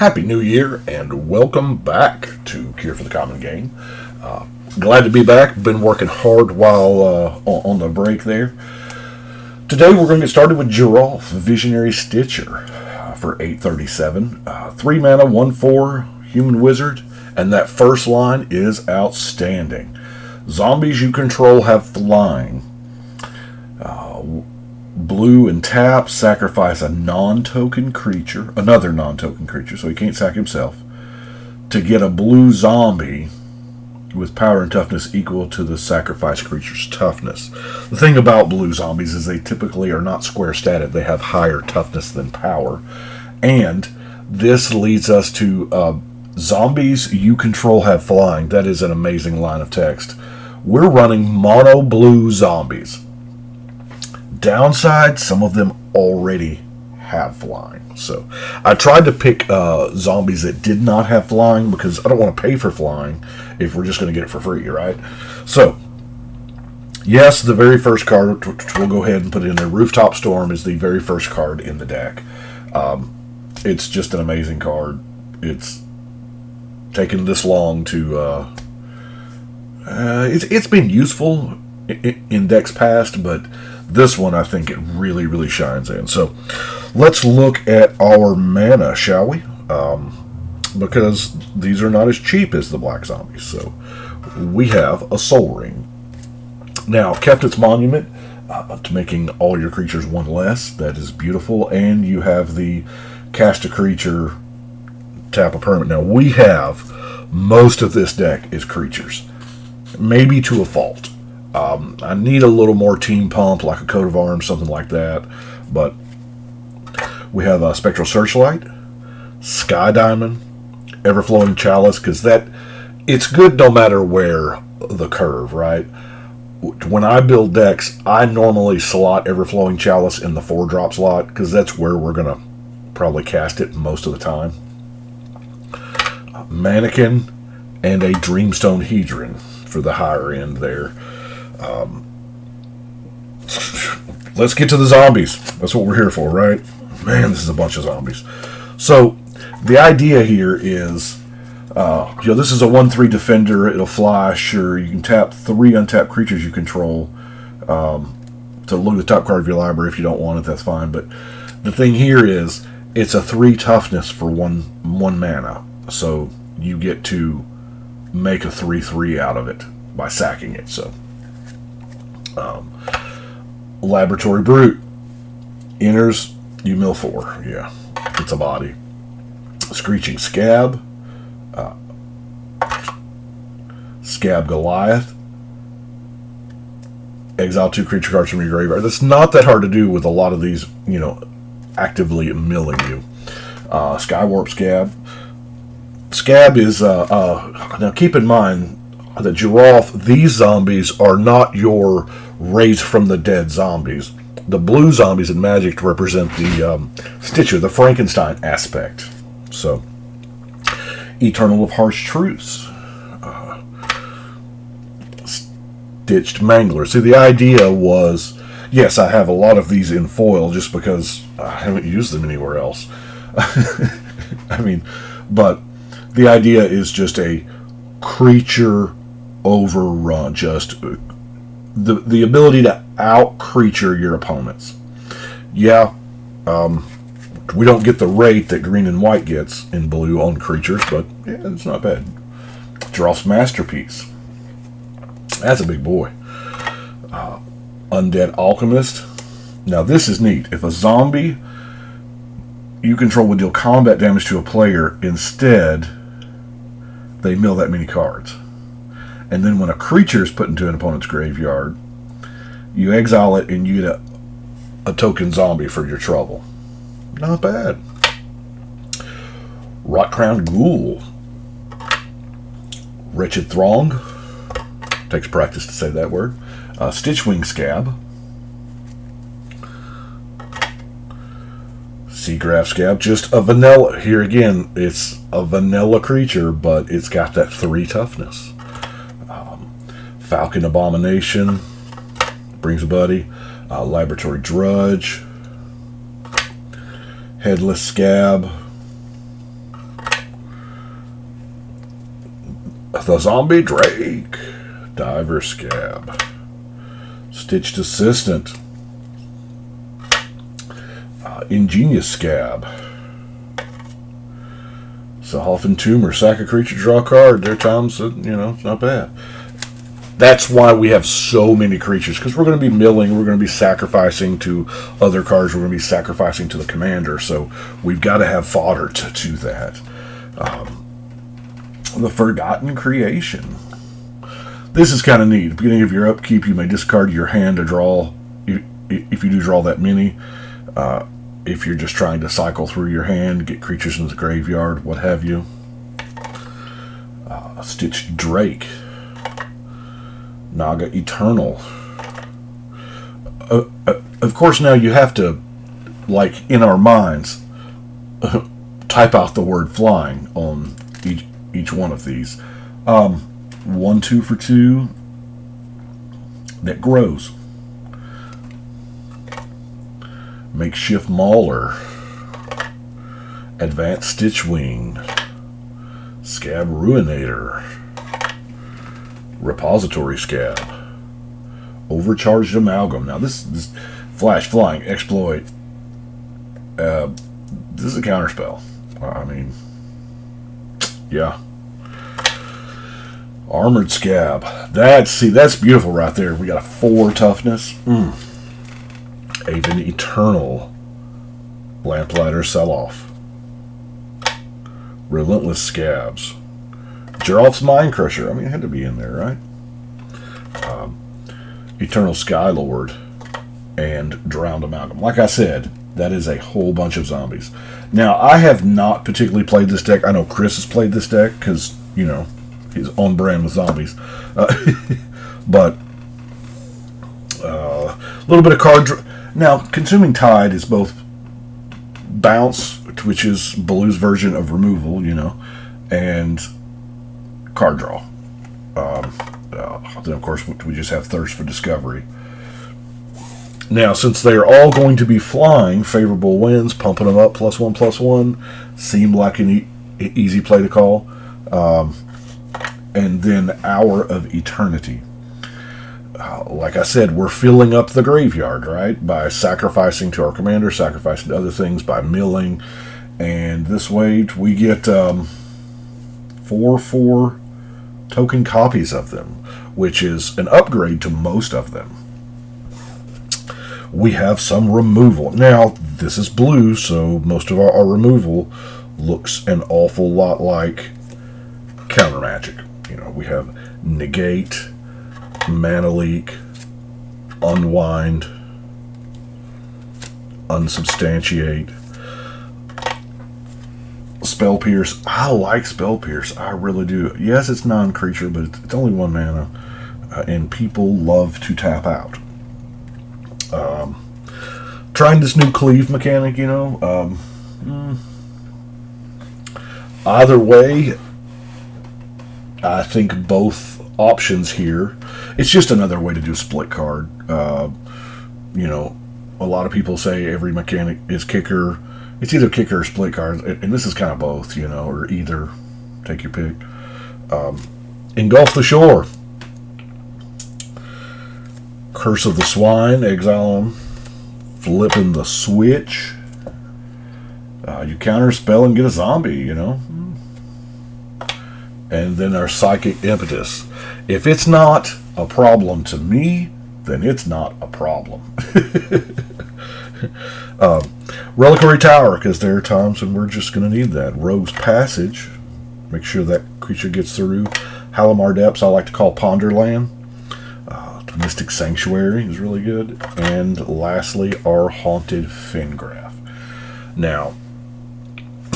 Happy New Year and welcome back to Cure for the Common Game. Glad to be back. Been working hard while on the break there. Today we're going to get started with Geralf, Visionary Stitcher for 837. 3 mana, 1/4, Human Wizard, and that first line is outstanding. Zombies you control have flying. Blue and tap, sacrifice another non-token creature, so he can't sack himself, to get a blue zombie with power and toughness equal to the sacrificed creature's toughness. The thing about blue zombies is they typically are not square statted. They have higher toughness than power. And this leads us to zombies you control have flying. That is an amazing line of text. We're running mono blue zombies. Downside, some of them already have flying. So I tried to pick zombies that did not have flying because I don't want to pay for flying if we're just going to get it for free, right? So, yes, the very first card, we'll go ahead and put it in there. Rooftop Storm is the very first card in the deck. It's just an amazing card. It's taken this long to... It's been useful in decks past, but this one I think it really, really shines in. So let's look at our mana, shall we? Because these are not as cheap as the black zombies. So we have a Soul Ring. Now, kept its monument to making all your creatures one less. That is beautiful. And you have the cast a creature, tap a permanent. Now, we have most of this deck is creatures. Maybe to a fault. I need a little more team pump, like a coat of arms, something like that. But we have a Spectral Searchlight, Sky Diamond, Everflowing Chalice, because it's good no matter where the curve, right? When I build decks, I normally slot Everflowing Chalice in the 4-drop slot, because that's where we're going to probably cast it most of the time. Mannequin and a Dreamstone Hedron for the higher end there. Let's get to the zombies. That's what we're here for, right? Man, this is a bunch of zombies. So, the idea here is, this is a 1/3 defender. It'll fly, sure. You can tap 3 untapped creatures you control to look at the top card of your library. If you don't want it, that's fine. But the thing here is, it's a 3 toughness for one mana. So, you get to make a 3/3 out of it by sacking it. So, Laboratory Brute enters, you mill 4. Yeah, it's a body. Screeching Scab, Scab Goliath, exile 2 creature cards from your graveyard. That's not that hard to do with a lot of these, actively milling you. Skywarp Scab. Scab is now keep in mind that Geralf, these zombies are not your raised from the dead zombies. The blue zombies in Magic represent the Stitcher, the Frankenstein aspect. So, Eternal of Harsh Truths. Stitched Mangler. See, the idea was, yes, I have a lot of these in foil just because I haven't used them anywhere else. But the idea is just a creature overrun, just the ability to out-creature your opponents. Yeah, we don't get the rate that green and white gets in blue on creatures, but yeah, it's not bad. Geralf's Masterpiece. That's a big boy. Undead Alchemist. Now this is neat. If a zombie you control would deal combat damage to a player, instead they mill that many cards. And then when a creature is put into an opponent's graveyard, you exile it and you get a token zombie for your trouble. Not bad. Rot-Crowned Ghoul. Wretched Throng. Takes practice to say that word. Stitchwing Scab. Seagraph Scab. Just a vanilla. Here again, it's a vanilla creature, but it's got that 3 toughness. Falcon Abomination. Brings a buddy. Laboratory Drudge. Headless Scab. The Zombie Drake. Diver Scab. Stitched Assistant. Ingenious Scab. Sahalfin Tumor. Sack a creature, draw a card. There are times that, it's not bad. That's why we have so many creatures, because we're going to be milling, we're going to be sacrificing to other cards, we're going to be sacrificing to the commander, so we've got to have fodder to that. The Forgotten Creation. This is kind of neat. At the beginning of your upkeep, you may discard your hand to draw, if you do draw that many. If you're just trying to cycle through your hand, get creatures into the graveyard, what have you. Stitched Drake. Naga Eternal. Of course, now you have to, like, in our minds, type out the word flying on each one of these. 1/2 for 2 that grows. Makeshift Mauler. Advanced Stitchwing. Scab Ruinator. Repository Scab. Overcharged Amalgam. Now this Flash Flying Exploit. This is a counterspell. I mean, yeah. Armored Scab. That's beautiful right there. We got a 4 toughness. Aven Eternal. Lamplighter Sell-Off. Relentless Scabs. Geralf's Mind Crusher. I mean, it had to be in there, right? Eternal Skylord. And Drowned Amalgam. Like I said, that is a whole bunch of zombies. Now, I have not particularly played this deck. I know Chris has played this deck because, he's on brand with zombies. But a little bit of card. Now, Consuming Tide is both bounce, which is Blue's version of removal, and card draw. Then, of course, we just have Thirst for Discovery. Now, since they're all going to be flying, favorable winds, pumping them up, +1/+1, seem like an easy play to call. And then Hour of Eternity. Like I said, we're filling up the graveyard, right? By sacrificing to our commander, sacrificing to other things, by milling. And this way, we get 4 token copies of them, which is an upgrade to most of them. We have some removal. Now, this is blue, so most of our removal looks an awful lot like counter magic. We have Negate, Mana Leak, Unwind, Unsubstantiate, Spell Pierce. I like Spell Pierce. I really do. Yes, it's non-creature, but it's only 1 mana, and people love to tap out. Trying this new cleave mechanic, either way, I think both options here. It's just another way to do split card. A lot of people say every mechanic is kicker. It's either kicker or split cards, and this is kind of both, or either. Take your pick. Engulf the Shore. Curse of the Swine, exile them. Flipping the Switch. You counter spell and get a zombie, And then our Psychic Impetus. If it's not a problem to me, then it's not a problem. Reliquary Tower, because there are times when we're just going to need that. Rogue's Passage. Make sure that creature gets through. Halimar Depths, I like to call Ponderland. Mystic Sanctuary is really good. And lastly, our Haunted Fingraph. Now,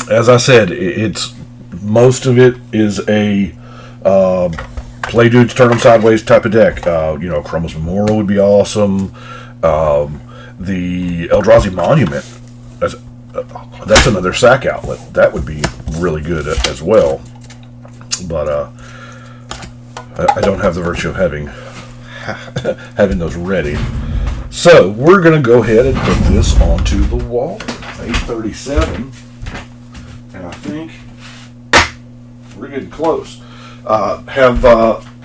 as I said, it's most of it is a play dudes, turn them sideways type of deck. Chromos Memorial would be awesome. The Eldrazi Monument, that's another sack outlet. That would be really good as well. But I don't have the virtue of having those ready. So we're going to go ahead and put this onto the wall. 8:37, and I think we're getting close. Have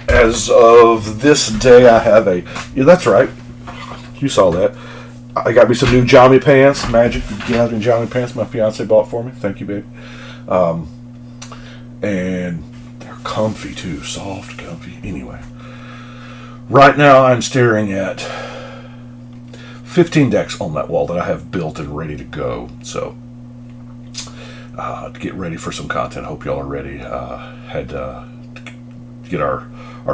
as of this day, I have a. Yeah, that's right. You saw that. I got me some new Jami pants, Magic Gathering Jami pants. My fiance bought for me. Thank you, baby. And they're comfy too, soft, comfy. Anyway, right now I'm staring at 15 decks on that wall that I have built and ready to go. So, to get ready for some content. Hope y'all are ready. Had to get our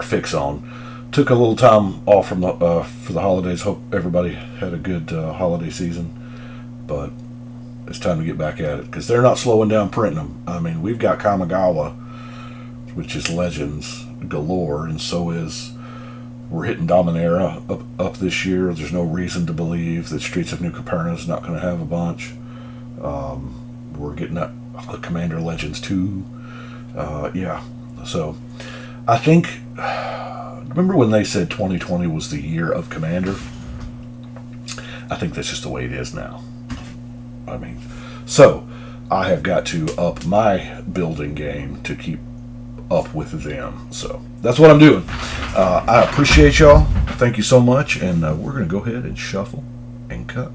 fix on. Took a little time off from for the holidays. Hope everybody had a good holiday season. But it's time to get back at it because they're not slowing down printing them. I mean, we've got Kamigawa, which is Legends galore, and so is we're hitting Dominaria up this year. There's no reason to believe that Streets of New Caperna is not going to have a bunch. We're getting that Commander Legends 2. Yeah, so I think. Remember when they said 2020 was the year of Commander? I think that's just the way it is now. I mean, so I have got to up my building game to keep up with them. So that's what I'm doing. I appreciate y'all. Thank you so much. And we're going to go ahead and shuffle and cut.